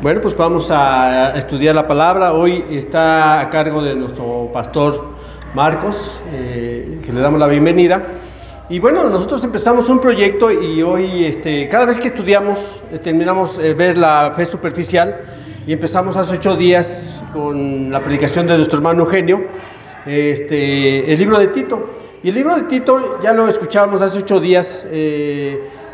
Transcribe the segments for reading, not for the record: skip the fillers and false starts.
Bueno, pues vamos a estudiar la palabra. Hoy está a cargo de nuestro pastor Marcos, que le damos la bienvenida. Y bueno, nosotros empezamos un proyecto y hoy, cada vez que estudiamos, terminamos ver la fe superficial y empezamos hace 8 días con la predicación de nuestro hermano Eugenio, el libro de Tito. Y el libro de Tito, ya lo escuchábamos hace 8 días,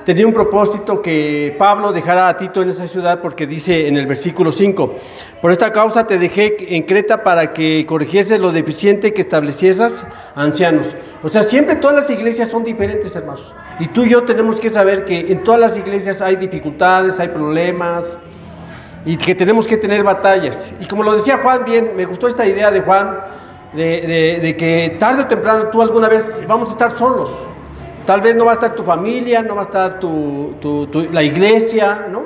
tenía un propósito que Pablo dejara a Tito en esa ciudad porque dice en el versículo 5, por esta causa te dejé en Creta para que corrigieses lo deficiente que establecieses ancianos. O sea, siempre todas las iglesias son diferentes, hermanos. Y tú y yo tenemos que saber que en todas las iglesias hay dificultades, hay problemas y que tenemos que tener batallas. Y como lo decía Juan bien, me gustó esta idea de Juan de que tarde o temprano tú alguna vez vamos a estar solos. Tal vez no va a estar tu familia, no va a estar la iglesia, ¿no?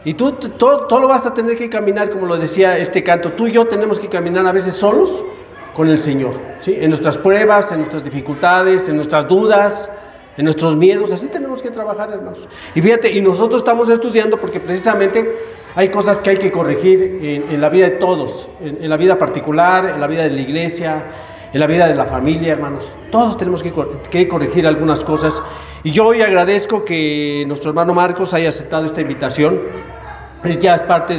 Y tú todo lo vas a tener que caminar, como lo decía este canto. Tú y yo tenemos que caminar a veces solos con el Señor, ¿sí? En nuestras pruebas, en nuestras dificultades, en nuestras dudas, en nuestros miedos. Así tenemos que trabajar, hermanos. Y fíjate, y nosotros estamos estudiando porque precisamente hay cosas que hay que corregir en la vida de todos, en la vida particular, en la vida de la iglesia, en la vida de la familia, hermanos. Todos tenemos que corregir algunas cosas. Y yo hoy agradezco que nuestro hermano Marcos haya aceptado esta invitación. Él ya es parte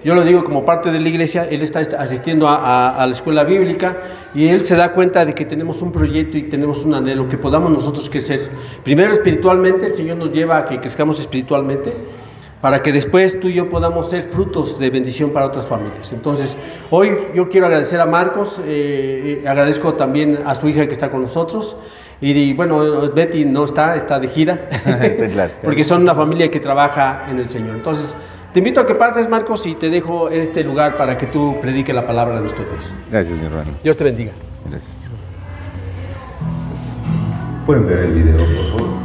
yo lo digo como parte de la iglesia. Él está asistiendo a la escuela bíblica y él se da cuenta de que tenemos un proyecto y tenemos un anhelo, que podamos nosotros crecer. Primero espiritualmente, el Señor nos lleva a que crezcamos espiritualmente, para que después tú y yo podamos ser frutos de bendición para otras familias. Entonces, hoy yo quiero agradecer a Marcos, agradezco también a su hija que está con nosotros, y bueno, Betty no está de gira, porque son una familia que trabaja en el Señor. Entonces, te invito a que pases, Marcos, y te dejo este lugar para que tú prediques la palabra de nuestro Dios. Gracias, mi hermano. Dios te bendiga. Gracias. ¿Pueden ver el video, por favor?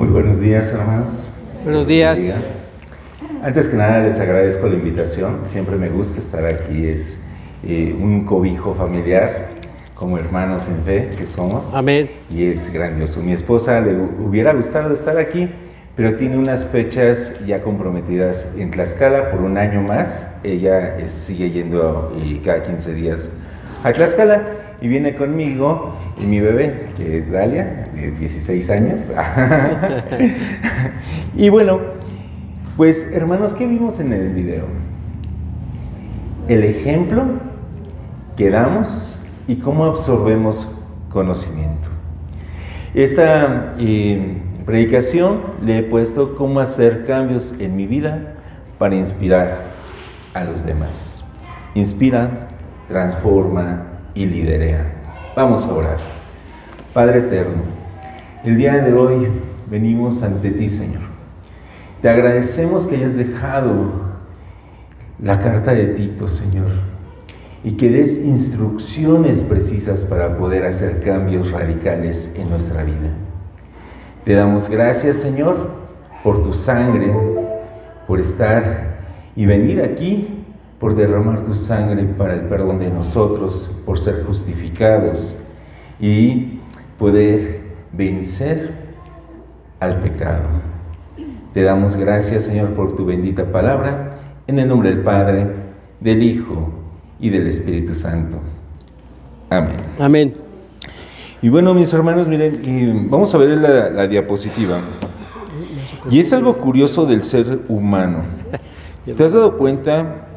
Buenos días, hermanos. Buenos días. Antes que nada les agradezco la invitación. Siempre me gusta estar aquí. Es un cobijo familiar, como hermanos en fe que somos. Amén. Y es grandioso. Mi esposa le hubiera gustado estar aquí, pero tiene unas fechas ya comprometidas en Tlaxcala por un año más. Ella sigue yendo cada 15 días a Tlaxcala y viene conmigo y mi bebé, que es Dalia, de 16 años. Y bueno, pues hermanos, ¿qué vimos en el video? El ejemplo que damos y cómo absorbemos conocimiento. Esta predicación le he puesto cómo hacer cambios en mi vida para inspirar a los demás. Inspira, transforma y liderea. Vamos a orar. Padre eterno, el día de hoy venimos ante ti, Señor. Te agradecemos que hayas dejado la carta de Tito, Señor, y que des instrucciones precisas para poder hacer cambios radicales en nuestra vida. Te damos gracias, Señor, por tu sangre, por estar y venir aquí, por derramar tu sangre para el perdón de nosotros, por ser justificados. Y poder vencer al pecado. Te damos gracias, Señor, por tu bendita palabra, en el nombre del Padre, del Hijo y del Espíritu Santo. Amén. Amén. Y bueno, mis hermanos, miren, vamos a ver la diapositiva. Y es algo curioso del ser humano. ¿Te has dado cuenta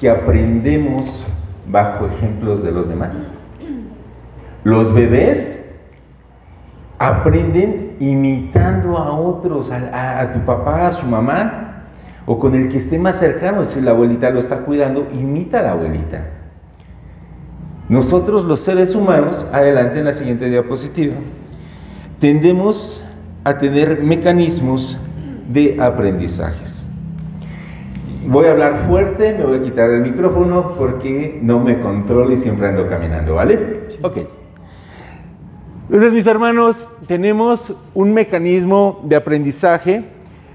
que aprendemos bajo ejemplos de los demás? Los bebés aprenden imitando a otros, a tu papá, a su mamá, o con el que esté más cercano. Si la abuelita lo está cuidando, imita a la abuelita. Nosotros los seres humanos, adelante en la siguiente diapositiva, tendemos a tener mecanismos de aprendizajes. Voy a hablar fuerte, me voy a quitar el micrófono porque no me controlo y siempre ando caminando, ¿vale? Sí. Ok. Entonces, mis hermanos, tenemos un mecanismo de aprendizaje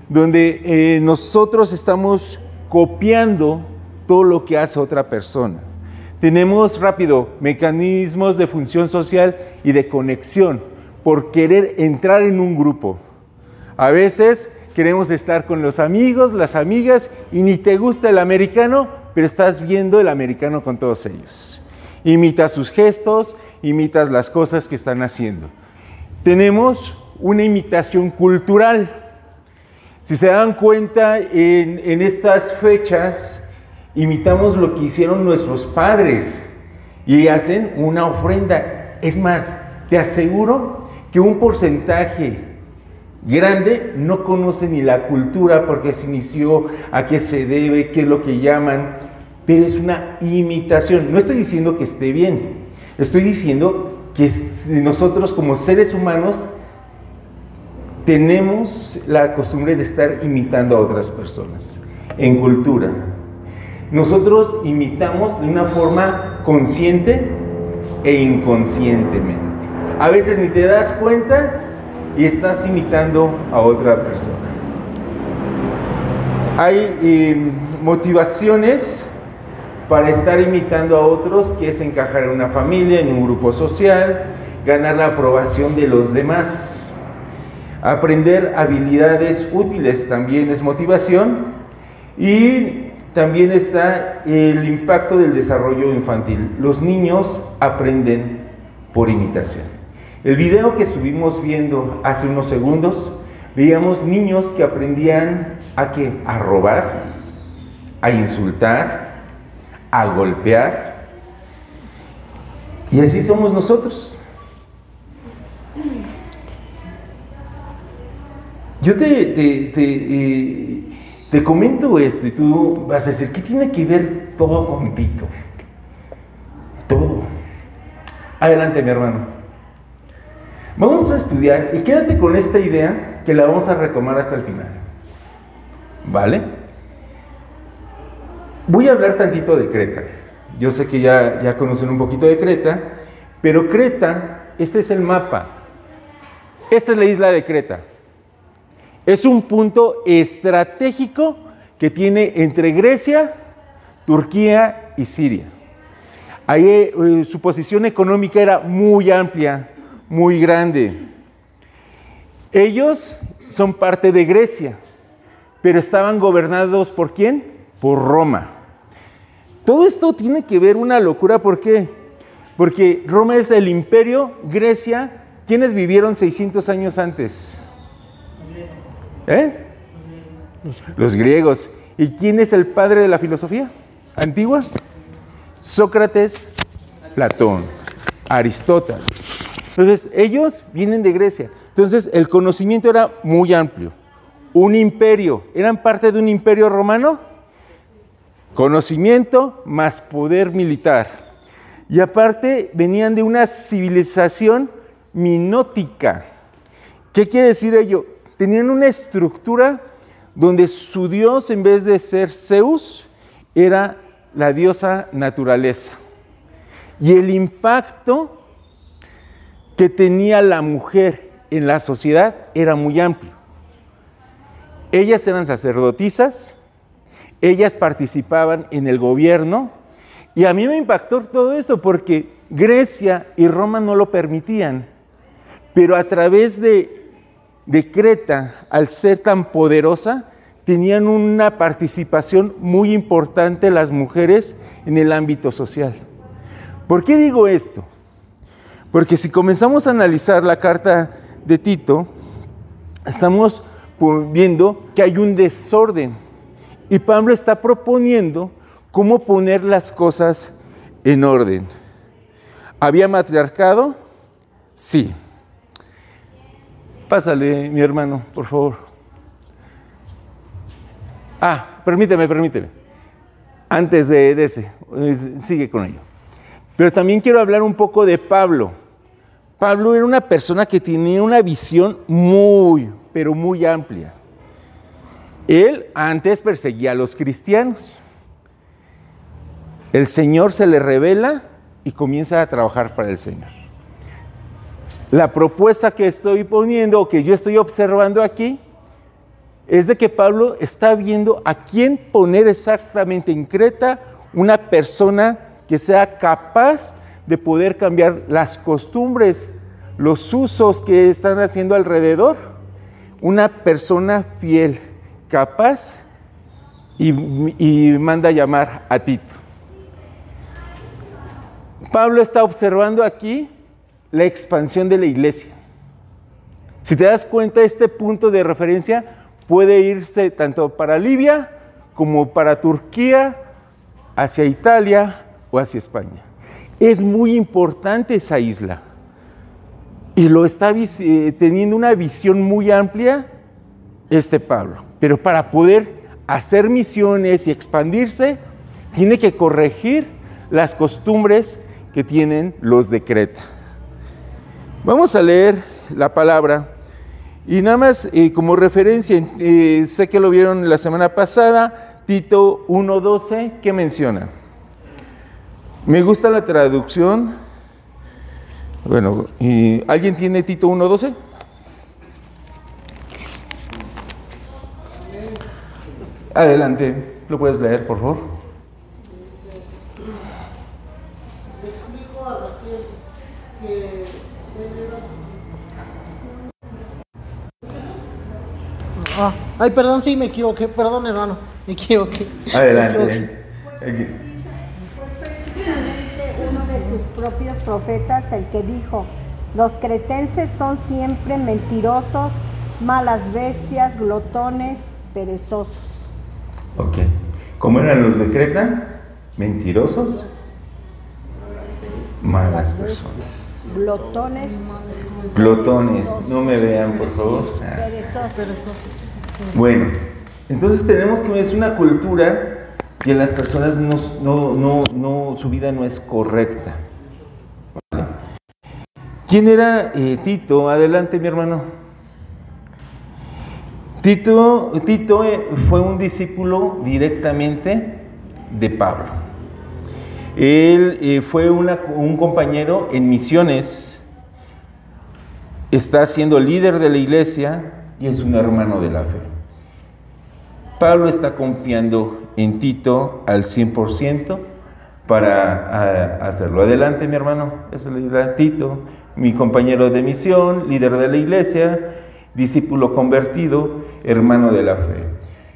donde nosotros estamos copiando todo lo que hace otra persona. Tenemos, rápido, mecanismos de función social y de conexión por querer entrar en un grupo. A veces queremos estar con los amigos, las amigas, y ni te gusta el americano, pero estás viendo el americano con todos ellos. Imitas sus gestos, imitas las cosas que están haciendo. Tenemos una imitación cultural. Si se dan cuenta, en estas fechas, imitamos lo que hicieron nuestros padres y hacen una ofrenda. Es más, te aseguro que un porcentaje grande no conoce ni la cultura, porque se inició, a qué se debe, qué es lo que llaman, pero es una imitación. No estoy diciendo que esté bien, estoy diciendo que nosotros como seres humanos tenemos la costumbre de estar imitando a otras personas. En cultura, nosotros imitamos de una forma consciente e inconscientemente. A veces ni te das cuenta y estás imitando a otra persona. Hay motivaciones para estar imitando a otros, que es encajar en una familia, en un grupo social, ganar la aprobación de los demás. Aprender habilidades útiles también es motivación. Y también está el impacto del desarrollo infantil. Los niños aprenden por imitación. El video que estuvimos viendo hace unos segundos, veíamos niños que aprendían ¿a qué? A robar, a insultar, a golpear. Y así somos nosotros. Yo te comento esto y tú vas a decir, ¿qué tiene que ver todo con Tito? Todo. Adelante, mi hermano. Vamos a estudiar y quédate con esta idea que la vamos a retomar hasta el final. ¿Vale? Voy a hablar tantito de Creta. Yo sé que ya conocen un poquito de Creta, pero Creta, este es el mapa. Esta es la isla de Creta. Es un punto estratégico que tiene entre Grecia, Turquía y Siria. Ahí su posición económica era muy amplia, muy grande. Ellos son parte de Grecia, pero estaban gobernados ¿por quién? Por Roma. Todo esto tiene que ver una locura, ¿por qué? Porque Roma es el imperio, Grecia, ¿quiénes vivieron 600 años antes? Los griegos. ¿Y quién es el padre de la filosofía antigua? Sócrates, Platón, Aristóteles. Entonces, ellos vienen de Grecia. Entonces, el conocimiento era muy amplio. Un imperio. ¿Eran parte de un imperio romano? Conocimiento más poder militar. Y aparte, venían de una civilización minótica. ¿Qué quiere decir ello? Tenían una estructura donde su dios, en vez de ser Zeus, era la diosa naturaleza. Y el impacto que tenía la mujer en la sociedad era muy amplio. Ellas eran sacerdotisas, ellas participaban en el gobierno, y a mí me impactó todo esto porque Grecia y Roma no lo permitían. pero a través de Creta, al ser tan poderosa, tenían una participación muy importante las mujeres en el ámbito social. ¿Por qué digo esto? Porque si comenzamos a analizar la carta de Tito, estamos viendo que hay un desorden. Y Pablo está proponiendo cómo poner las cosas en orden. ¿Había matriarcado? Sí. Pásale, mi hermano, por favor. Permíteme. Antes de ese, sigue con ello. Pero también quiero hablar un poco de Pablo. Pablo era una persona que tenía una visión pero muy amplia. Él antes perseguía a los cristianos. El Señor se le revela y comienza a trabajar para el Señor. La propuesta que estoy poniendo, o que yo estoy observando aquí, es de que Pablo está viendo a quién poner exactamente en Creta, una persona que sea capaz de poder cambiar las costumbres, los usos que están haciendo alrededor. Una persona fiel, capaz, y manda a llamar a Tito. Pablo está observando aquí la expansión de la iglesia. Si te das cuenta, este punto de referencia puede irse tanto para Libia como para Turquía, hacia Italia o hacia España. Es muy importante esa isla. Y lo está teniendo una visión muy amplia Pablo. Pero para poder hacer misiones y expandirse, tiene que corregir las costumbres que tienen los de Creta. Vamos a leer la palabra. Y nada más como referencia, sé que lo vieron la semana pasada, Tito 1:12, ¿qué menciona? Me gusta la traducción. Bueno, ¿alguien tiene Tito 1:12? Adelante, ¿lo puedes leer, por favor? Le explico a Raquel que ay, perdón, sí, me equivoqué, perdón, hermano, me equivoqué. Adelante. Fue precisamente uno de sus propios profetas el que dijo: los cretenses son siempre mentirosos, malas bestias, glotones, perezosos. Ok. ¿Cómo eran los de Creta? Mentirosos, malas personas. Glotones, no me vean, por favor. Perezosos. Bueno, entonces tenemos que es una cultura que las personas su vida no es correcta. ¿Vale? ¿Quién era Tito? Adelante, mi hermano. Tito fue un discípulo directamente de Pablo. Él fue un compañero en misiones, está siendo líder de la iglesia y es un hermano de la fe. Pablo está confiando en Tito al 100% para hacerlo. Adelante, mi hermano. Es Tito, mi compañero de misión, líder de la iglesia, discípulo convertido, hermano de la fe.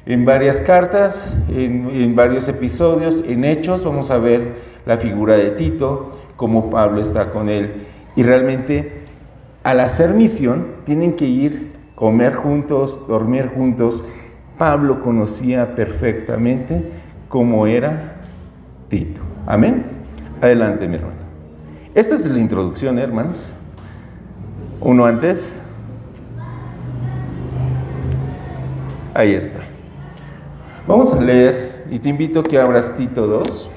En varias cartas, en varios episodios, en Hechos, vamos a ver la figura de Tito, cómo Pablo está con él. Y realmente, al hacer misión, tienen que ir, comer juntos, dormir juntos. Pablo conocía perfectamente cómo era Tito. Amén. Adelante, mi hermano. Esta es la introducción, hermanos. Uno antes. Ahí está. Vamos a leer y te invito a que abras Tito 2.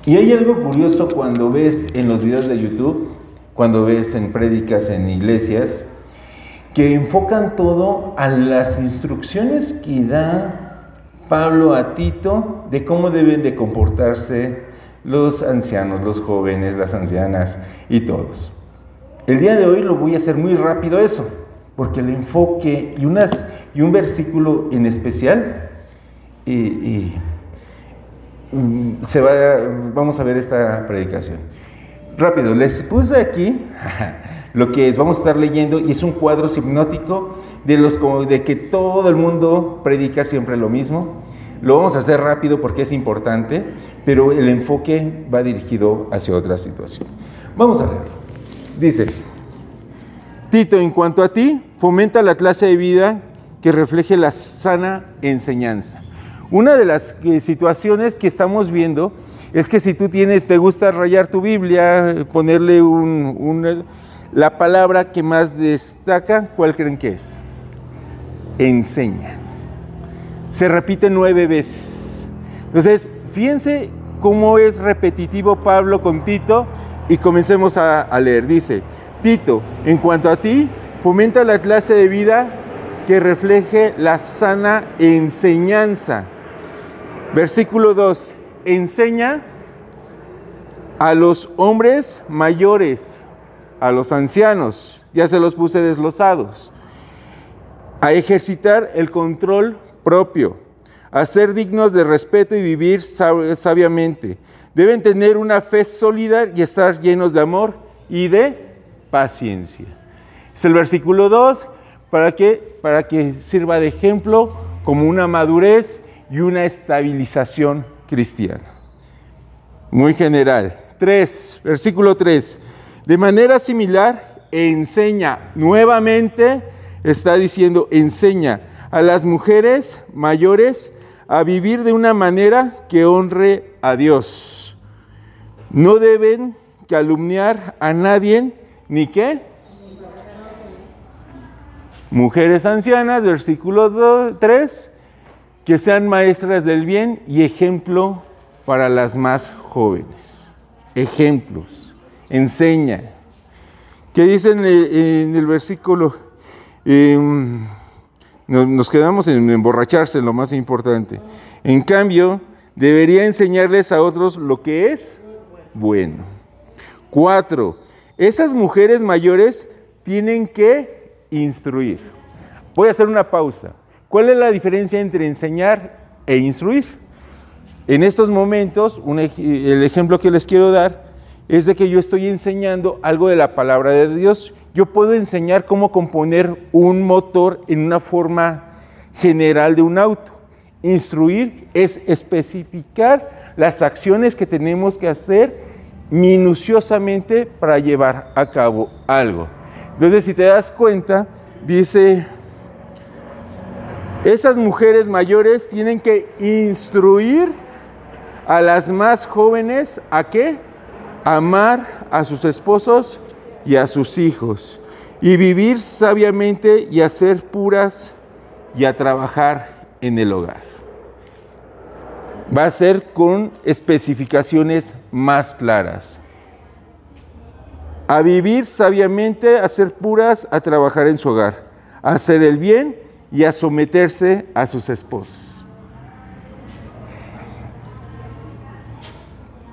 Y hay algo curioso cuando ves en los videos de YouTube, cuando ves en prédicas en iglesias, que enfocan todo a las instrucciones que da Pablo a Tito de cómo deben de comportarse los ancianos, los jóvenes, las ancianas y todos. El día de hoy lo voy a hacer muy rápido eso, porque el enfoque y un versículo en especial vamos a ver esta predicación. Rápido, les puse aquí lo que es, vamos a estar leyendo, y es un cuadro hipnótico de que todo el mundo predica siempre lo mismo. Lo vamos a hacer rápido porque es importante, pero el enfoque va dirigido hacia otra situación. Vamos a leerlo. Dice: Tito, en cuanto a ti, fomenta la clase de vida que refleje la sana enseñanza. Una de las situaciones que estamos viendo es que si tú te gusta rayar tu Biblia, ponerle la palabra que más destaca, ¿cuál creen que es? Enseña. Se repite 9 veces. Entonces, fíjense cómo es repetitivo Pablo con Tito, y comencemos a leer. Dice: Tito, en cuanto a ti, fomenta la clase de vida que refleje la sana enseñanza. Versículo 2. Enseña a los hombres mayores, a los ancianos, ya se los puse desglosados, a ejercitar el control propio, a ser dignos de respeto y vivir sabiamente. Deben tener una fe sólida y estar llenos de amor y de paciencia. Es el versículo 2, ¿para qué? Para que sirva de ejemplo como una madurez y una estabilización cristiana. Muy general. 3, versículo 3. De manera similar, enseña, nuevamente está diciendo, enseña a las mujeres mayores a vivir de una manera que honre a Dios. No deben calumniar a nadie, ¿ni qué? Mujeres ancianas, versículo 3, que sean maestras del bien y ejemplo para las más jóvenes. Ejemplos, enseña. ¿Qué dice en el versículo? Nos quedamos en emborracharse, lo más importante. En cambio, debería enseñarles a otros lo que es bueno. 4, esas mujeres mayores tienen que instruir. Voy a hacer una pausa. ¿Cuál es la diferencia entre enseñar e instruir? En estos momentos, el ejemplo que les quiero dar es de que yo estoy enseñando algo de la palabra de Dios. Yo puedo enseñar cómo componer un motor en una forma general de un auto. Instruir es especificar las acciones que tenemos que hacer minuciosamente para llevar a cabo algo. Entonces, si te das cuenta, dice, esas mujeres mayores tienen que instruir a las más jóvenes, ¿a qué? Amar a sus esposos y a sus hijos, y vivir sabiamente y a ser puras y a trabajar en el hogar. Va a ser con especificaciones más claras. A vivir sabiamente, a ser puras, a trabajar en su hogar, a hacer el bien y a someterse a sus esposos.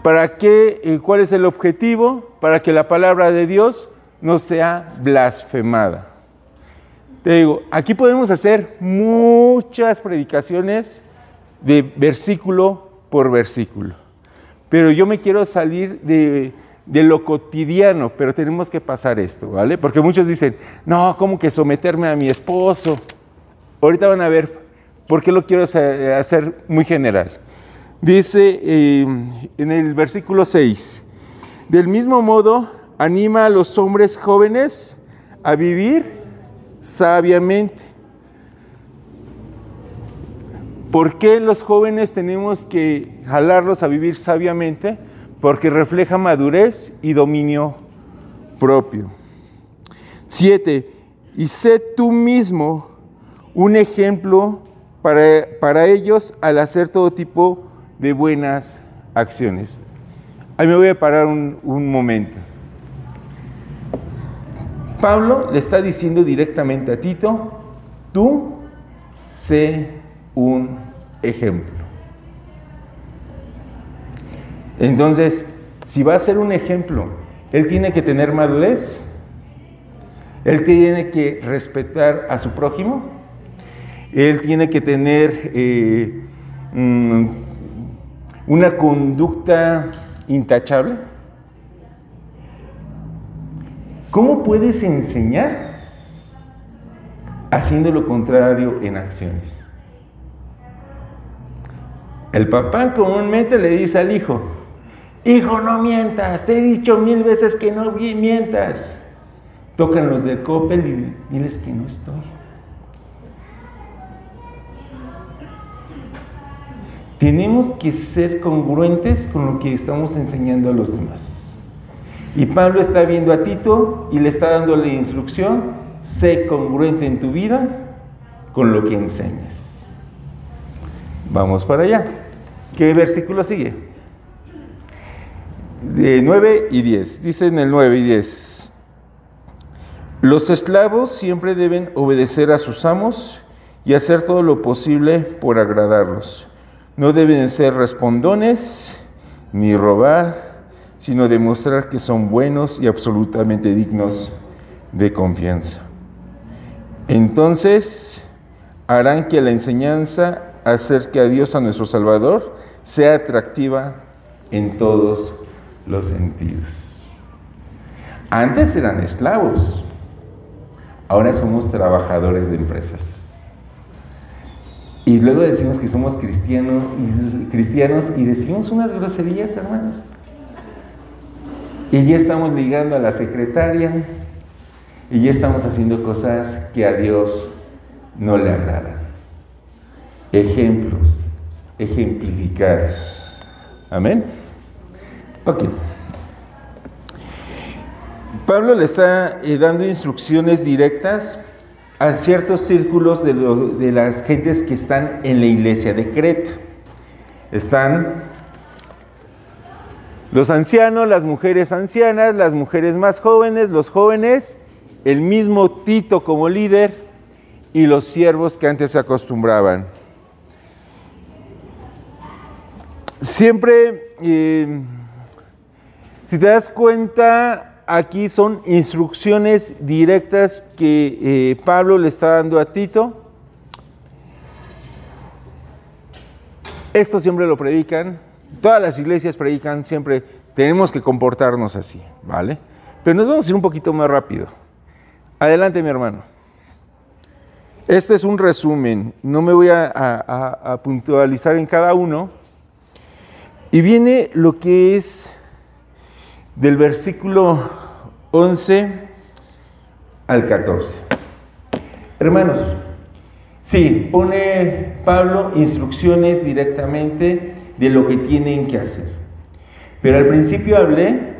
¿Para qué? ¿Cuál es el objetivo? Para que la palabra de Dios no sea blasfemada. Te digo, aquí podemos hacer muchas predicaciones de versículo por versículo, pero yo me quiero salir de lo cotidiano, pero tenemos que pasar esto, ¿vale? Porque muchos dicen, no, ¿cómo que someterme a mi esposo? Ahorita van a ver por qué lo quiero hacer muy general. Dice en el versículo 6, del mismo modo, anima a los hombres jóvenes a vivir sabiamente. ¿Por qué los jóvenes tenemos que jalarlos a vivir sabiamente? Porque refleja madurez y dominio propio. 7, y sé tú mismo un ejemplo para ellos al hacer todo tipo de buenas acciones. Ahí me voy a parar un momento. Pablo le está diciendo directamente a Tito, tú sé un ejemplo. Entonces, si va a ser un ejemplo, él tiene que tener madurez, él tiene que respetar a su prójimo, él tiene que tener una conducta intachable? ¿Cómo puedes enseñar haciendo lo contrario en acciones? El papá comúnmente le dice al hijo: hijo, no mientas, te he dicho 1000 veces que no mientas. Tocan los del Coppel y diles que no estoy. Tenemos que ser congruentes con lo que estamos enseñando a los demás. Y Pablo está viendo a Tito y le está dando la instrucción: sé congruente en tu vida con lo que enseñas. Vamos para allá. ¿Qué versículo sigue? De 9 y 10. Dice en el 9 y 10: los esclavos siempre deben obedecer a sus amos y hacer todo lo posible por agradarlos. No deben ser respondones ni robar, sino demostrar que son buenos y absolutamente dignos de confianza. Entonces harán que la enseñanza acerque a Dios, a nuestro Salvador, sea atractiva en todos los sentidos. Antes eran esclavos, ahora somos trabajadores de empresas. Y luego decimos que somos cristianos y decimos unas groserías, hermanos. Y ya estamos ligando a la secretaria y ya estamos haciendo cosas que a Dios no le agradan. Ejemplos, ejemplificar. Amén. Ok. Pablo le está dando instrucciones directas a ciertos círculos de las gentes que están en la iglesia de Creta. Están los ancianos, las mujeres ancianas, las mujeres más jóvenes, los jóvenes, el mismo Tito como líder y los siervos que antes se acostumbraban. Siempre, si te das cuenta, aquí son instrucciones directas que Pablo le está dando a Tito. Esto siempre lo predican, todas las iglesias predican siempre, tenemos que comportarnos así, ¿vale? Pero nos vamos a ir un poquito más rápido. Adelante, mi hermano. Este es un resumen, no me voy a puntualizar en cada uno. Y viene lo que es del versículo 11 al 14. Hermanos, sí, pone Pablo instrucciones directamente de lo que tienen que hacer. Pero al principio hablé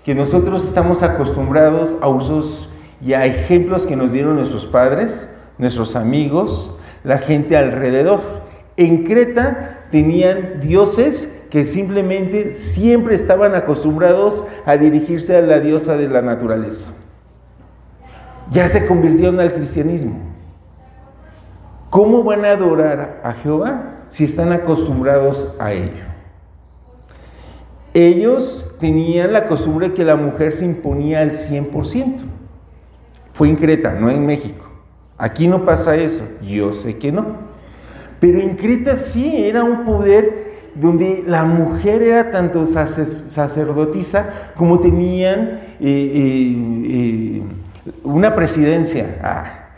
que nosotros estamos acostumbrados a usos y a ejemplos que nos dieron nuestros padres, nuestros amigos, la gente alrededor. En Creta tenían dioses que simplemente siempre estaban acostumbrados a dirigirse a la diosa de la naturaleza. Ya se convirtieron al cristianismo. ¿Cómo van a adorar a Jehová si están acostumbrados a ello? Ellos tenían la costumbre que la mujer se imponía al 100%. Fue en Creta, no en México. Aquí no pasa eso, yo sé que no. Pero en Creta sí era un poder donde la mujer era tanto sacerdotisa como tenían una presidencia.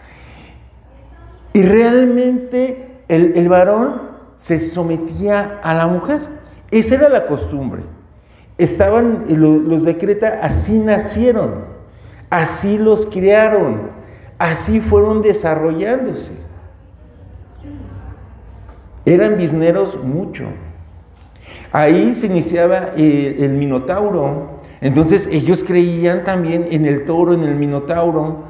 Y realmente el varón se sometía a la mujer. Esa era la costumbre. Estaban los de Creta, así nacieron, así los criaron, así fueron desarrollándose. Eran bizneros mucho. Ahí se iniciaba el Minotauro. Entonces ellos creían también en el toro, en el Minotauro.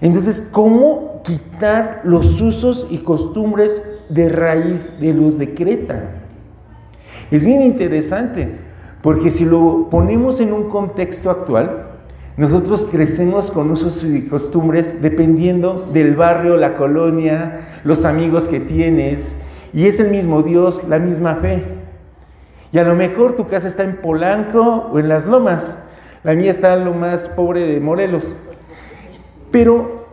Entonces, ¿cómo quitar los usos y costumbres de raíz de los de Creta? Es bien interesante, porque si lo ponemos en un contexto actual, nosotros crecemos con usos y costumbres dependiendo del barrio, la colonia, los amigos que tienes, y es el mismo Dios, la misma fe. Y a lo mejor tu casa está en Polanco o en Las Lomas. La mía está en lo más pobre de Morelos. Pero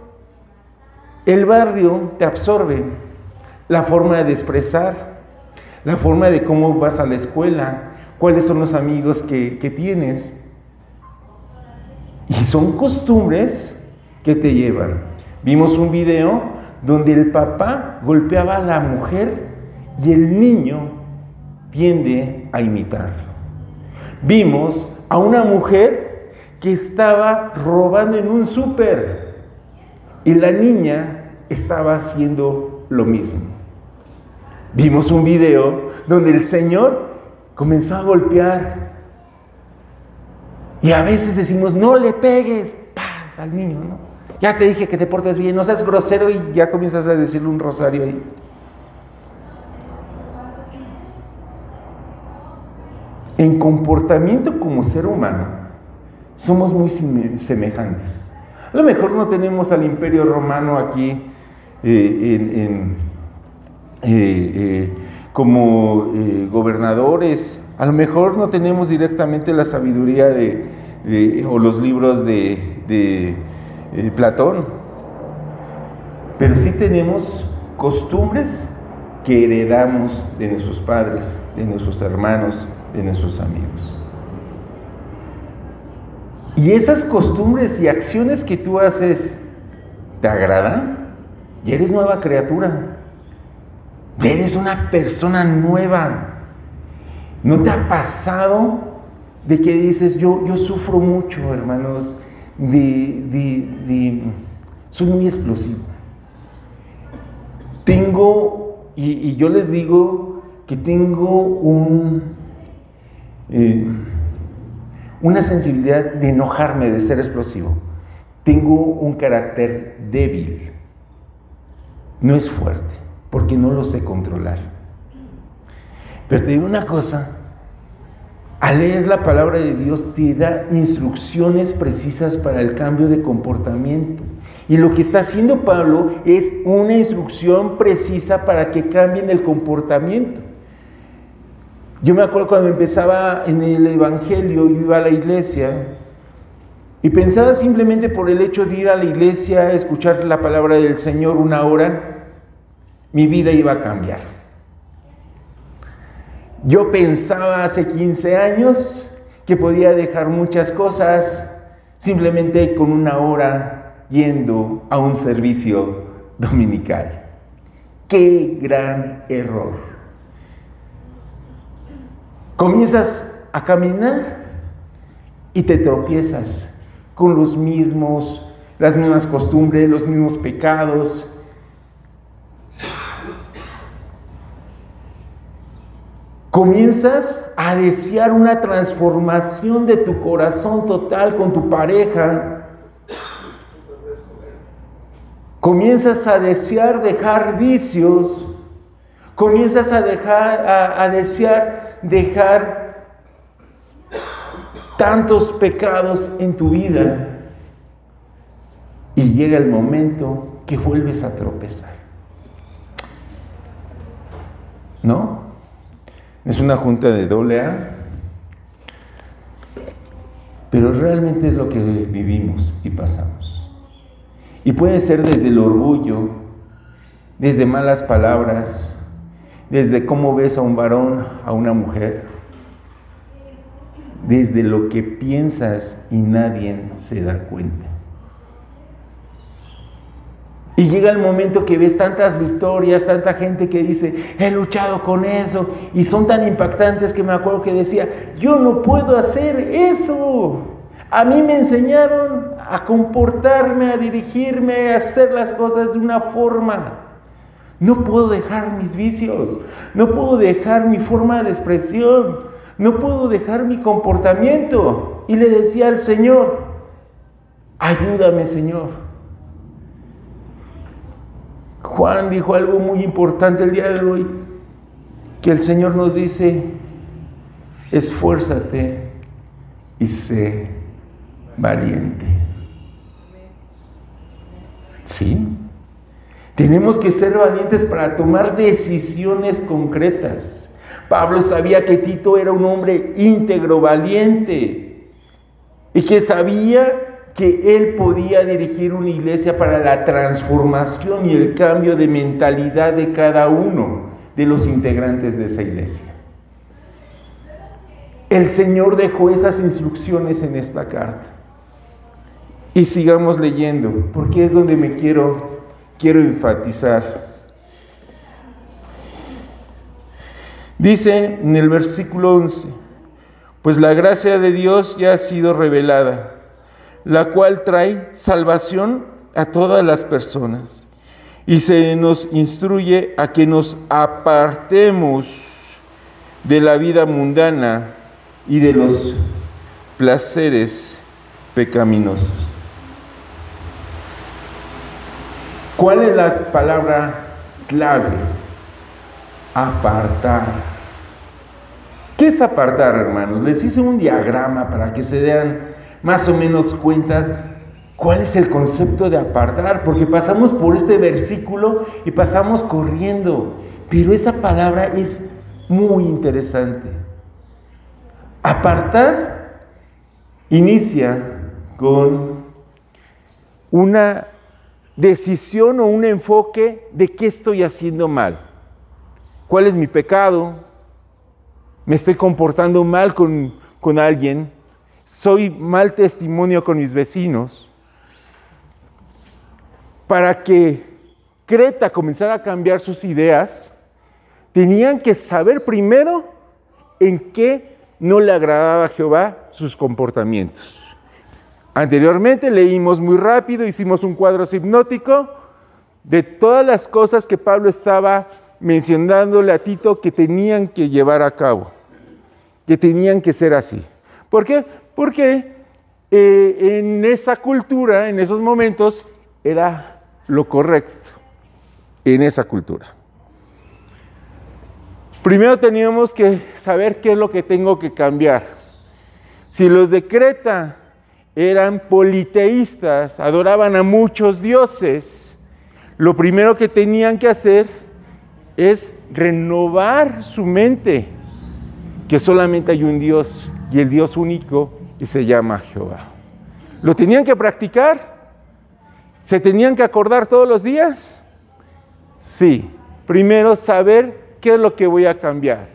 el barrio te absorbe, la forma de expresar, la forma de cómo vas a la escuela, cuáles son los amigos que tienes. Y son costumbres que te llevan. Vimos un video donde el papá golpeaba a la mujer y el niño tiende a imitarlo. Vimos a una mujer que estaba robando en un súper y la niña estaba haciendo lo mismo. Vimos un video donde el Señor comenzó a golpear y a veces decimos, no le pegues, paz al niño, ¿no? Ya te dije que te portes bien, no seas grosero, y ya comienzas a decirle un rosario ahí. En comportamiento como ser humano, somos muy semejantes. A lo mejor no tenemos al Imperio Romano aquí como gobernadores. A lo mejor no tenemos directamente la sabiduría o los libros de Platón, pero sí tenemos costumbres que heredamos de nuestros padres, de nuestros hermanos, de nuestros amigos. Y esas costumbres y acciones que tú haces, ¿te agradan? Y eres nueva criatura, ya eres una persona nueva. ¿No te ha pasado de que dices, yo sufro mucho, hermanos, soy muy explosivo? Tengo, y yo les digo que tengo una sensibilidad de enojarme, de ser explosivo. Tengo un carácter débil. No es fuerte, porque no lo sé controlar. Pero te digo una cosa, al leer la palabra de Dios te da instrucciones precisas para el cambio de comportamiento. Y lo que está haciendo Pablo es una instrucción precisa para que cambien el comportamiento. Yo me acuerdo cuando empezaba en el Evangelio, yo iba a la iglesia y pensaba simplemente por el hecho de ir a la iglesia, escuchar la palabra del Señor una hora, mi vida iba a cambiar. Yo pensaba hace 15 años que podía dejar muchas cosas simplemente con una hora yendo a un servicio dominical. ¡Qué gran error! Comienzas a caminar y te tropiezas con las mismas costumbres, los mismos pecados. Comienzas a desear una transformación de tu corazón total con tu pareja. Comienzas a desear dejar vicios. Comienzas a desear dejar tantos pecados en tu vida. Y llega el momento que vuelves a tropezar. ¿No? Es una junta de AA, pero realmente es lo que vivimos y pasamos. Y puede ser desde el orgullo, desde malas palabras, desde cómo ves a un varón, a una mujer, desde lo que piensas y nadie se da cuenta. Y llega el momento que ves tantas victorias, tanta gente que dice, he luchado con eso, y son tan impactantes que me acuerdo que decía, yo no puedo hacer eso. A mí me enseñaron a comportarme, a dirigirme, a hacer las cosas de una forma. No puedo dejar mis vicios, no puedo dejar mi forma de expresión, no puedo dejar mi comportamiento. Y le decía al Señor, ayúdame, Señor. Juan dijo algo muy importante el día de hoy, que el Señor nos dice, esfuérzate y sé valiente. ¿Sí? Tenemos que ser valientes para tomar decisiones concretas. Pablo sabía que Tito era un hombre íntegro, valiente, y que sabía que él podía dirigir una iglesia para la transformación y el cambio de mentalidad de cada uno. de los integrantes de esa iglesia. El Señor dejó esas instrucciones en esta carta. Y sigamos leyendo, porque es donde me quiero enfatizar. Dice en el versículo 11, pues la gracia de Dios ya ha sido revelada, la cual trae salvación a todas las personas, y se nos instruye a que nos apartemos de la vida mundana y de los placeres pecaminosos. ¿Cuál es la palabra clave? Apartar. ¿Qué es apartar, hermanos? Les hice un diagrama para que se den más o menos cuenta cuál es el concepto de apartar, porque pasamos por este versículo y pasamos corriendo, pero esa palabra es muy interesante. Apartar inicia con una decisión o un enfoque de qué estoy haciendo mal. ¿Cuál es mi pecado? ¿Me estoy comportando mal con alguien? ¿Soy mal testimonio con mis vecinos? Para que Creta comenzara a cambiar sus ideas, tenían que saber primero en qué no le agradaba a Jehová sus comportamientos. Anteriormente leímos muy rápido, hicimos un cuadro hipnótico de todas las cosas que Pablo estaba mencionándole a Tito que tenían que llevar a cabo, que tenían que ser así. ¿Por qué? Porque en esa cultura, en esos momentos, era lo correcto, en esa cultura. Primero teníamos que saber qué es lo que tengo que cambiar. Si los de Creta eran politeístas, adoraban a muchos dioses, lo primero que tenían que hacer es renovar su mente, que solamente hay un Dios, y el Dios único, y se llama Jehová. ¿Lo tenían que practicar? ¿Se tenían que acordar todos los días? Sí. Primero, saber qué es lo que voy a cambiar.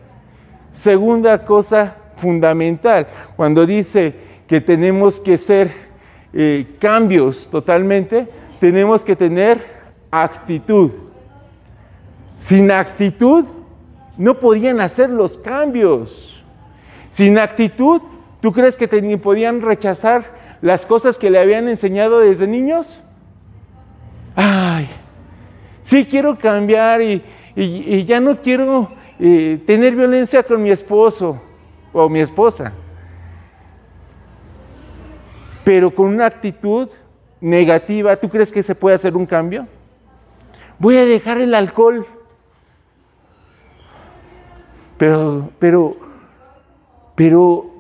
Segunda cosa fundamental, cuando dice que tenemos que ser cambios totalmente, tenemos que tener actitud. Sin actitud no podían hacer los cambios. Sin actitud, ¿tú crees que podían rechazar las cosas que le habían enseñado desde niños? Ay, sí quiero cambiar y ya no quiero tener violencia con mi esposo o mi esposa. Pero con una actitud negativa, ¿tú crees que se puede hacer un cambio? Voy a dejar el alcohol. Pero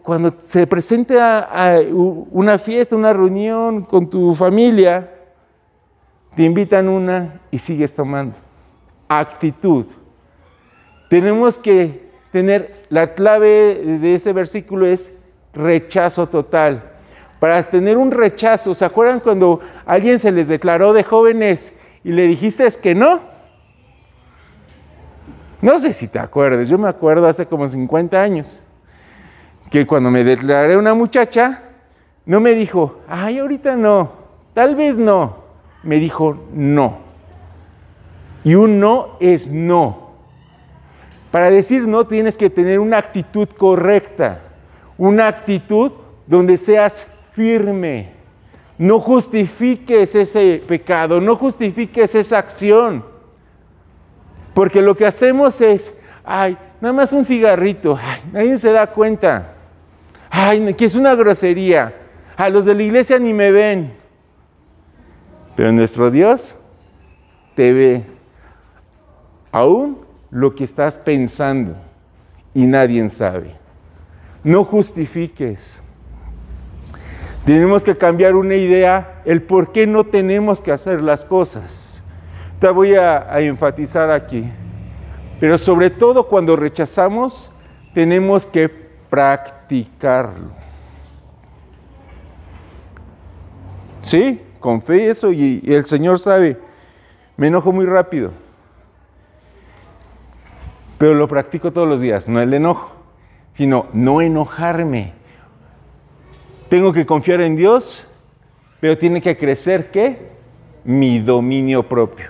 cuando se presenta a una fiesta, una reunión con tu familia, te invitan una y sigues tomando. Actitud. Tenemos que tener, la clave de ese versículo es rechazo total. Para tener un rechazo, ¿se acuerdan cuando a alguien se les declaró de jóvenes y le dijiste que no? No sé si te acuerdas, yo me acuerdo hace como 50 años, que cuando me declaré una muchacha, no me dijo, ay, ahorita no, tal vez no, me dijo no. Y un no es no. Para decir no tienes que tener una actitud correcta, una actitud donde seas firme. No justifiques ese pecado, no justifiques esa acción. Porque lo que hacemos es, ay, nada más un cigarrito, ay, nadie se da cuenta. Ay, que es una grosería. A los de la iglesia ni me ven. Pero nuestro Dios te ve. Aún lo que estás pensando y nadie sabe. No justifiques. Tenemos que cambiar una idea, el por qué no tenemos que hacer las cosas. Te voy a enfatizar aquí. Pero sobre todo cuando rechazamos, tenemos que practicarlo. Sí, confieso y el Señor sabe, me enojo muy rápido. pero lo practico todos los días, no el enojo, sino no enojarme. Tengo que confiar en Dios, pero tiene que crecer, ¿qué? Mi dominio propio.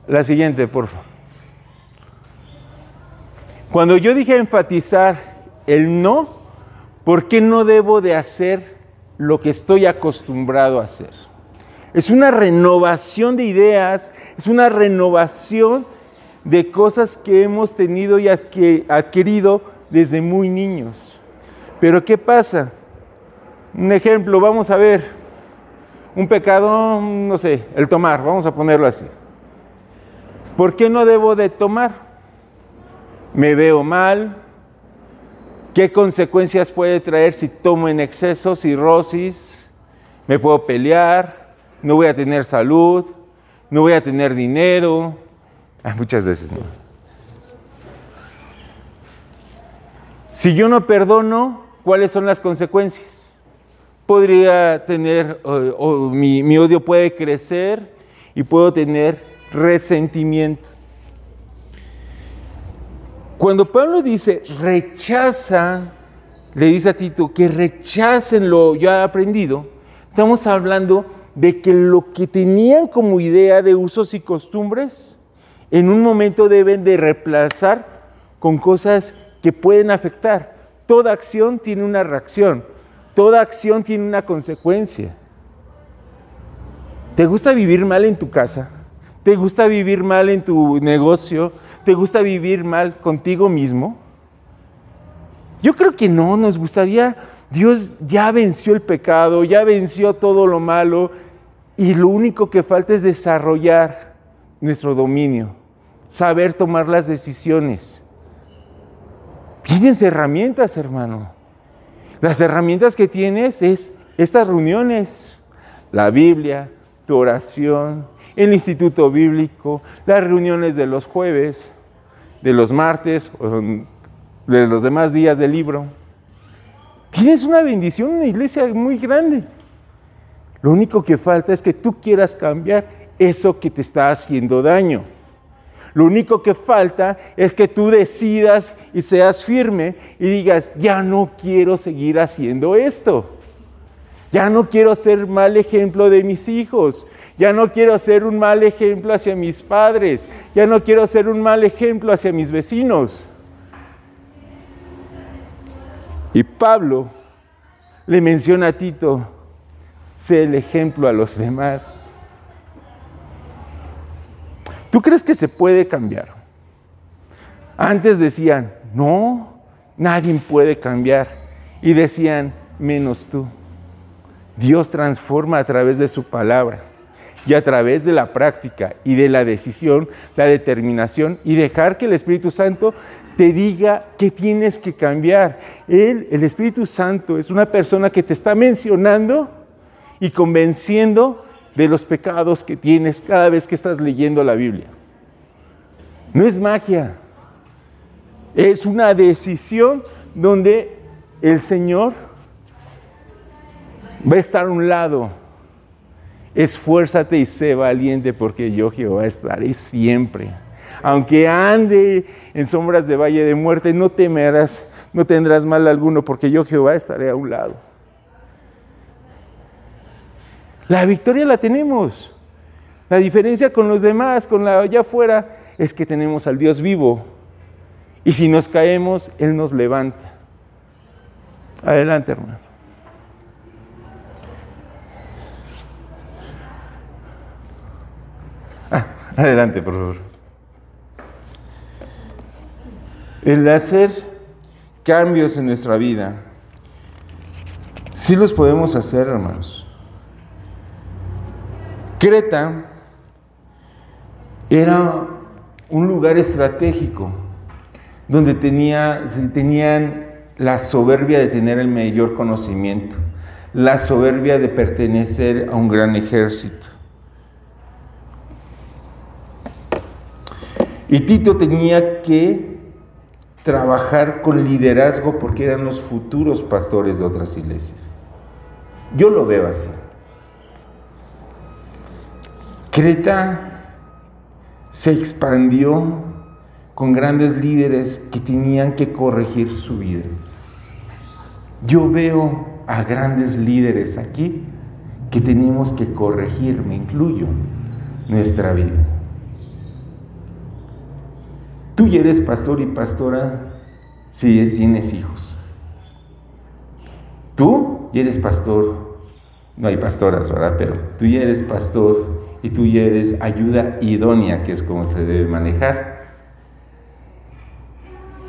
La siguiente, por favor. Cuando yo dije enfatizar el no, ¿por qué no debo de hacer lo que estoy acostumbrado a hacer? Es una renovación de ideas, es una renovación de cosas que hemos tenido y adquirido desde muy niños. Pero ¿qué pasa? Un ejemplo, vamos a ver, un pecado, no sé, el tomar, vamos a ponerlo así. ¿Por qué no debo de tomar? ¿Me veo mal? ¿Qué consecuencias puede traer si tomo en exceso? Cirrosis, me puedo pelear, no voy a tener salud, no voy a tener dinero. Muchas veces no. Si yo no perdono, ¿cuáles son las consecuencias? Podría tener, mi odio puede crecer y puedo tener resentimiento. Cuando Pablo dice rechaza, le dice a Tito que rechacen lo ya aprendido, estamos hablando de que lo que tenían como idea de usos y costumbres, en un momento deben de reemplazar con cosas que pueden afectar. Toda acción tiene una reacción, toda acción tiene una consecuencia. ¿Te gusta vivir mal en tu casa? ¿Te gusta vivir mal en tu negocio? ¿Te gusta vivir mal contigo mismo? Yo creo que no, nos gustaría, Dios ya venció el pecado, ya venció todo lo malo y lo único que falta es desarrollar nuestro dominio, saber tomar las decisiones. Tienes herramientas, hermano. Las herramientas que tienes es estas reuniones, la Biblia, tu oración, el instituto bíblico, las reuniones de los jueves, de los martes, de los demás días del libro. Tienes una bendición, una iglesia muy grande. Lo único que falta es que tú quieras cambiar eso que te está haciendo daño. Lo único que falta es que tú decidas y seas firme y digas, ya no quiero seguir haciendo esto. Ya no quiero ser mal ejemplo de mis hijos. Ya no quiero ser un mal ejemplo hacia mis padres. Ya no quiero ser un mal ejemplo hacia mis vecinos. Y Pablo le menciona a Tito, sé el ejemplo a los demás. ¿Tú crees que se puede cambiar? Antes decían, no, nadie puede cambiar. Y decían, menos tú. Dios transforma a través de su palabra y a través de la práctica y de la decisión, la determinación y dejar que el Espíritu Santo te diga que tienes que cambiar. El Espíritu Santo es una persona que te está mencionando y convenciendo de los pecados que tienes cada vez que estás leyendo la Biblia. No es magia, es una decisión donde el Señor va a estar a un lado. Esfuérzate y sé valiente porque yo, Jehová, estaré siempre. Aunque ande en sombras de valle de muerte, no temerás, no tendrás mal alguno porque yo, Jehová, estaré a un lado. La victoria la tenemos. La diferencia con los demás, con la allá afuera, es que tenemos al Dios vivo. Y si nos caemos, Él nos levanta. Adelante, hermano. Adelante, por favor. El hacer cambios en nuestra vida, sí los podemos hacer, hermanos. Creta era un lugar estratégico donde tenían la soberbia de tener el mayor conocimiento, la soberbia de pertenecer a un gran ejército. Y Tito tenía que trabajar con liderazgo porque eran los futuros pastores de otras iglesias. Yo lo veo así. Creta se expandió con grandes líderes que tenían que corregir su vida. Yo veo a grandes líderes aquí que tenemos que corregir, me incluyo, nuestra vida. Tú ya eres pastor y pastora si tienes hijos. Tú ya eres pastor, no hay pastoras, ¿verdad? Pero tú ya eres pastor y tú ya eres ayuda idónea, que es como se debe manejar.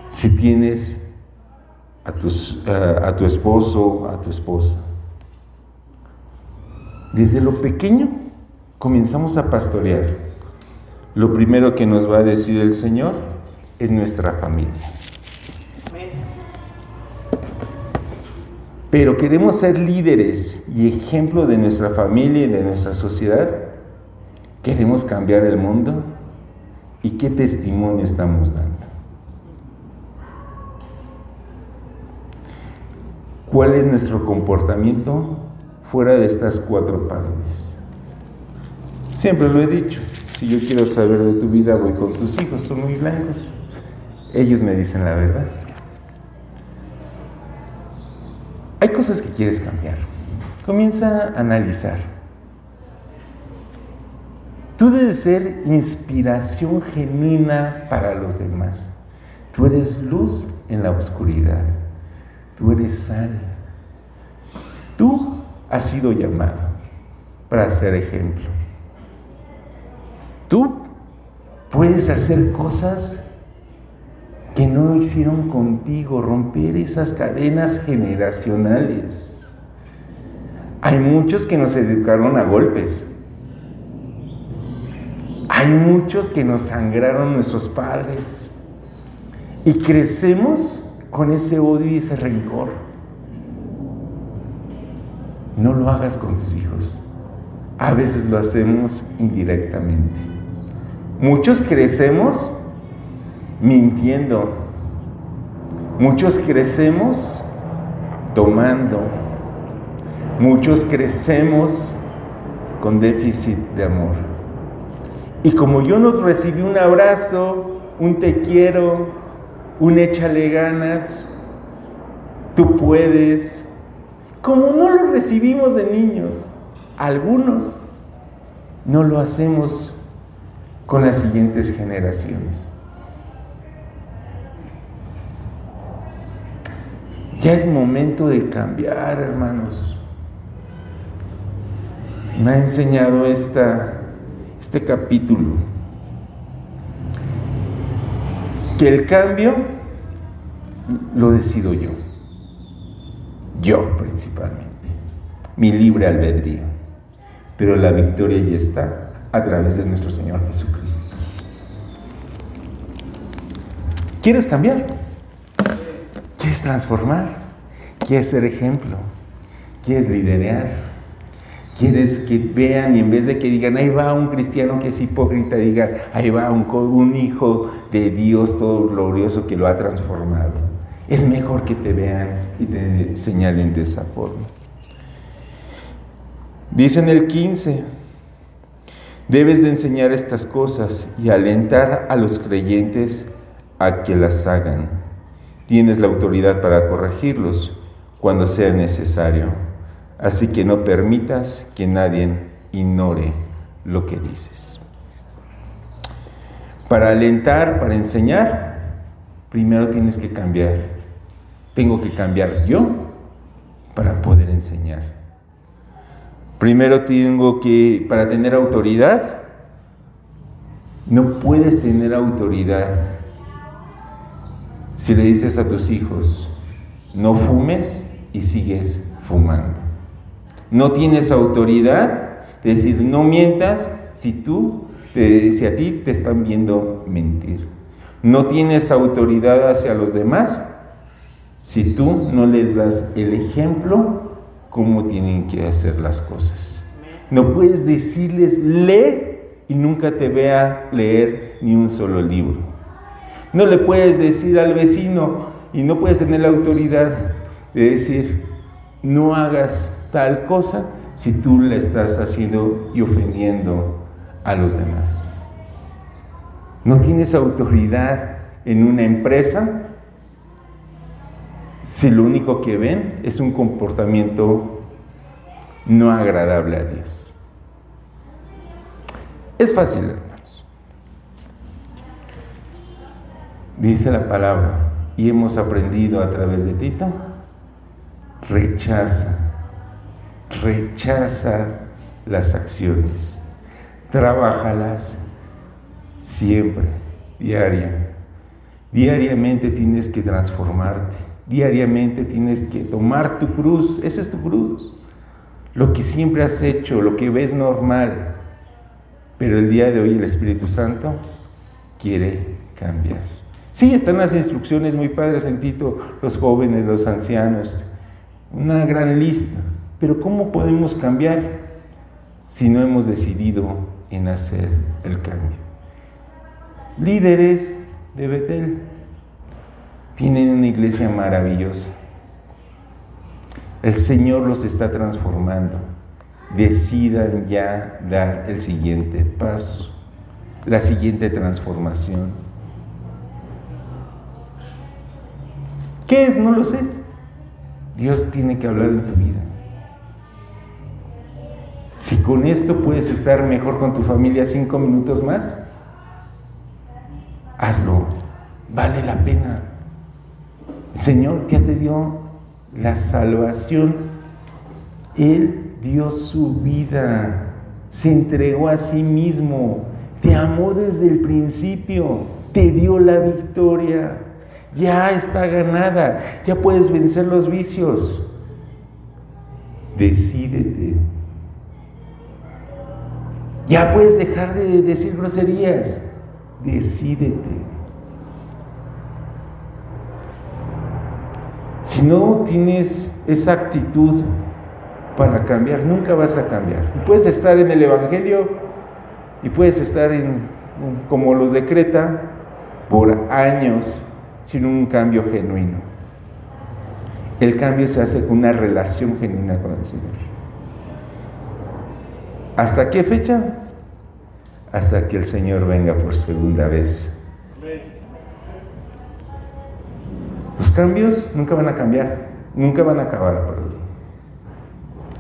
Si tienes a tu esposo, a tu esposa. Desde lo pequeño comenzamos a pastorear. Lo primero que nos va a decir el Señor es nuestra familia. Pero queremos ser líderes y ejemplo de nuestra familia y de nuestra sociedad. Queremos cambiar el mundo. ¿Y qué testimonio estamos dando? ¿Cuál es nuestro comportamiento fuera de estas 4 paredes? Siempre lo he dicho, si yo quiero saber de tu vida, voy con tus hijos, son muy blancos. Ellos me dicen la verdad. Hay cosas que quieres cambiar. Comienza a analizar. Tú debes ser inspiración genuina para los demás. Tú eres luz en la oscuridad. Tú eres sal. Tú has sido llamado para ser ejemplo. Tú puedes hacer cosas que no hicieron contigo, romper esas cadenas generacionales. Hay muchos que nos educaron a golpes. Hay muchos que nos sangraron nuestros padres. Y crecemos con ese odio y ese rencor. No lo hagas con tus hijos. A veces lo hacemos indirectamente. Muchos crecemos mintiendo. Muchos crecemos tomando. Muchos crecemos con déficit de amor. Y como yo no recibí un abrazo, un te quiero, un échale ganas, tú puedes, como no lo recibimos de niños, algunos no lo hacemos con las siguientes generaciones. Ya es momento de cambiar, hermanos. Me ha enseñado este capítulo que el cambio lo decido yo principalmente, mi libre albedrío, pero la victoria ya está a través de nuestro Señor Jesucristo. ¿Quieres cambiar? ¿Quieres transformar? ¿Quieres ser ejemplo? ¿Quieres liderar? ¿Quieres que vean y en vez de que digan, ahí va un cristiano que es hipócrita, diga, ahí va un hijo de Dios todo glorioso que lo ha transformado? Es mejor que te vean y te señalen de esa forma. Dice en el 15, debes de enseñar estas cosas y alentar a los creyentes a que las hagan. Tienes la autoridad para corregirlos cuando sea necesario. Así que no permitas que nadie ignore lo que dices. Para alentar, para enseñar, primero tienes que cambiar. Tengo que cambiar yo para poder enseñar. Primero tengo que, para tener autoridad, no puedes tener autoridad si le dices a tus hijos, no fumes y sigues fumando. No tienes autoridad de decir, no mientas si a ti te están viendo mentir. No tienes autoridad hacia los demás si tú no les das el ejemplo cómo tienen que hacer las cosas. No puedes decirles, lee y nunca te vea leer ni un solo libro. No le puedes decir al vecino y no puedes tener la autoridad de decir, no hagas tal cosa si tú le estás haciendo y ofendiendo a los demás. No tienes autoridad en una empresa si lo único que ven es un comportamiento no agradable a Dios? Es fácil, hermanos. Dice la palabra, y hemos aprendido a través de Tito, rechaza las acciones, trábajalas siempre, diariamente tienes que transformarte, diariamente tienes que tomar tu cruz, esa es tu cruz, lo que siempre has hecho, lo que ves normal, pero el día de hoy el Espíritu Santo quiere cambiar. Sí, están las instrucciones muy padres en Tito, los jóvenes, los ancianos, una gran lista, pero ¿cómo podemos cambiar si no hemos decidido en hacer el cambio? Líderes de Betel tienen una iglesia maravillosa. El Señor los está transformando. Decidan ya dar el siguiente paso, la siguiente transformación. ¿Qué es? No lo sé. Dios tiene que hablar en tu vida. Si con esto puedes estar mejor con tu familia 5 minutos más, hazlo. Vale la pena. El Señor ya te dio la salvación. Él dio su vida, se entregó a sí mismo, te amó desde el principio, te dio la victoria. Ya está ganada, ya puedes vencer los vicios. Decídete. Ya puedes dejar de decir groserías. Decídete. Si no tienes esa actitud para cambiar, nunca vas a cambiar. Y puedes estar en el Evangelio y puedes estar como los de Creta por años sin un cambio genuino. El cambio se hace con una relación genuina con el Señor. ¿Hasta qué fecha? Hasta que el Señor venga por segunda vez. Los cambios nunca van a cambiar, nunca van a acabar, perdón.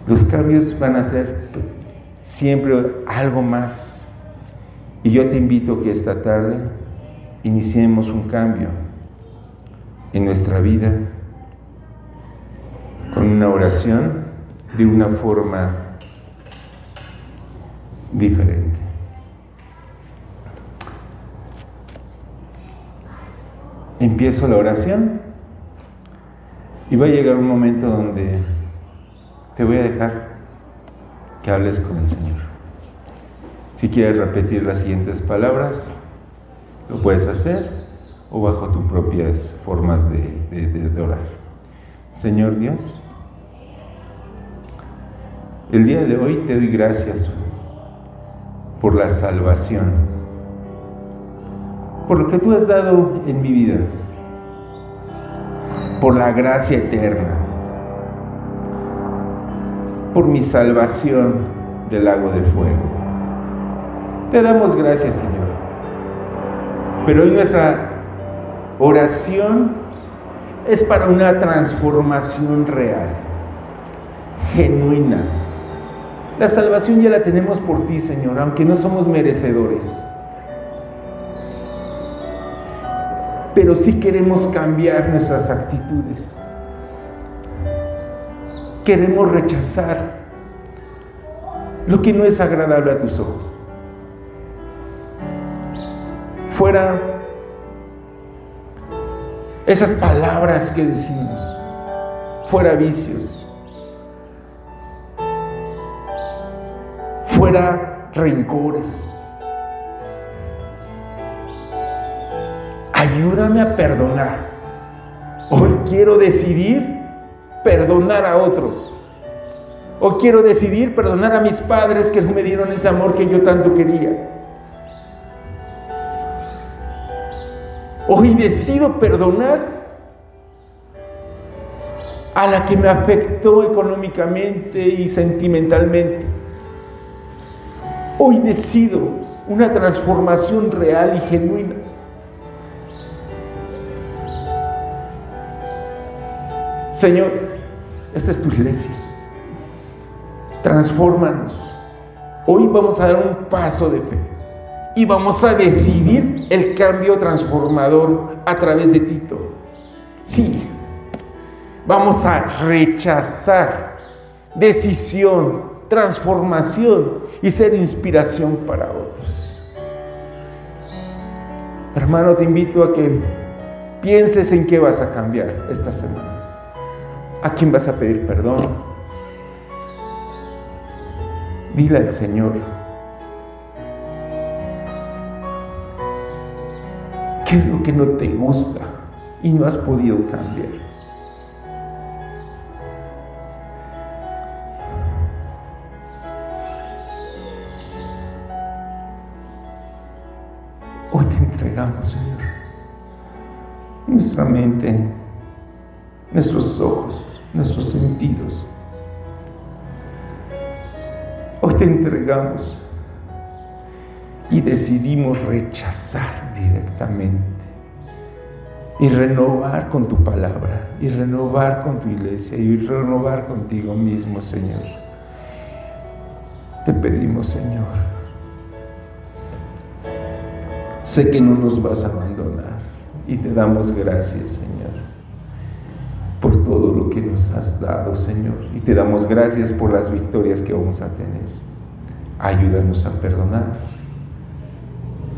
Los cambios van a ser siempre algo más. Y yo te invito que esta tarde iniciemos un cambio en nuestra vida con una oración de una forma diferente. Empiezo la oración y va a llegar un momento donde te voy a dejar que hables con el Señor. Si quieres repetir las siguientes palabras, lo puedes hacer o bajo tus propias formas de orar. Señor Dios, el día de hoy te doy gracias por la salvación, por lo que tú has dado en mi vida, por la gracia eterna, por mi salvación del lago de fuego. Te damos gracias, Señor. Pero hoy nuestra oración es para una transformación real, genuina. La salvación ya la tenemos por ti, Señor, aunque no somos merecedores. Pero sí queremos cambiar nuestras actitudes. Queremos rechazar lo que no es agradable a tus ojos. Fuera esas palabras que decimos, fuera vicios, fuera rencores. Ayúdame a perdonar. Hoy quiero decidir perdonar a otros. Hoy quiero decidir perdonar a mis padres que no me dieron ese amor que yo tanto quería. Hoy decido perdonar a la que me afectó económicamente y sentimentalmente. Hoy decido una transformación real y genuina. Señor, esta es tu iglesia. Transfórmanos. Hoy vamos a dar un paso de fe y vamos a decidir el cambio transformador a través de Tito. Sí, vamos a rechazar decisión, transformación y ser inspiración para otros. Hermano, te invito a que pienses en qué vas a cambiar esta semana. ¿A quién vas a pedir perdón? Dile al Señor: ¿qué es lo que no te gusta y no has podido cambiar? Hoy te entregamos, Señor, nuestra mente, nuestros ojos, nuestros sentidos. Hoy te entregamos y decidimos rechazar directamente y renovar con tu palabra, y renovar con tu iglesia, y renovar contigo mismo, Señor. Te pedimos, Señor, sé que no nos vas a abandonar y te damos gracias, Señor, por todo lo que nos has dado, Señor, y te damos gracias por las victorias que vamos a tener. Ayúdanos a perdonar,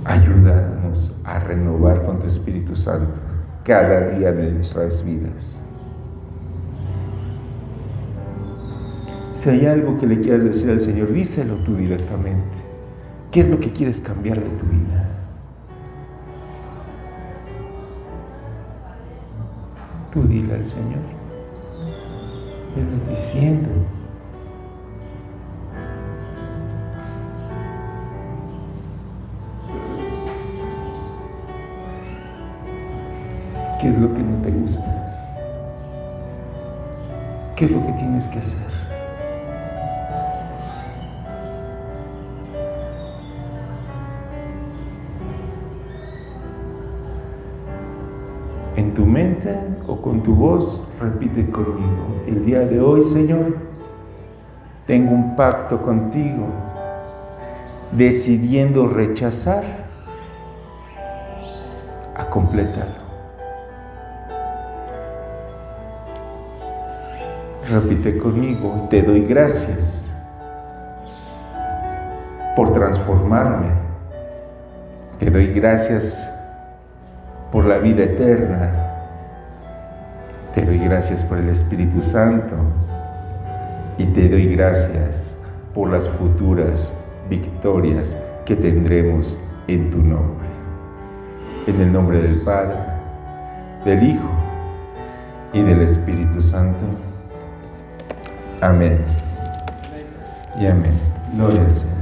ayúdanos a renovar con tu Espíritu Santo cada día de nuestras vidas. Si hay algo que le quieras decir al Señor, díselo tú directamente. ¿Qué es lo que quieres cambiar de tu vida? Tú dile al Señor, vele diciendo. ¿Qué es lo que no te gusta? ¿Qué es lo que tienes que hacer? En tu mente o con tu voz, repite conmigo: el día de hoy, Señor, tengo un pacto contigo, decidiendo rechazar a completarlo. Repite conmigo: te doy gracias por transformarme. Te doy gracias por la vida eterna. Te doy gracias por el Espíritu Santo. Y te doy gracias por las futuras victorias que tendremos en tu nombre. En el nombre del Padre, del Hijo y del Espíritu Santo. Amén. Y amén. Gloria al Señor.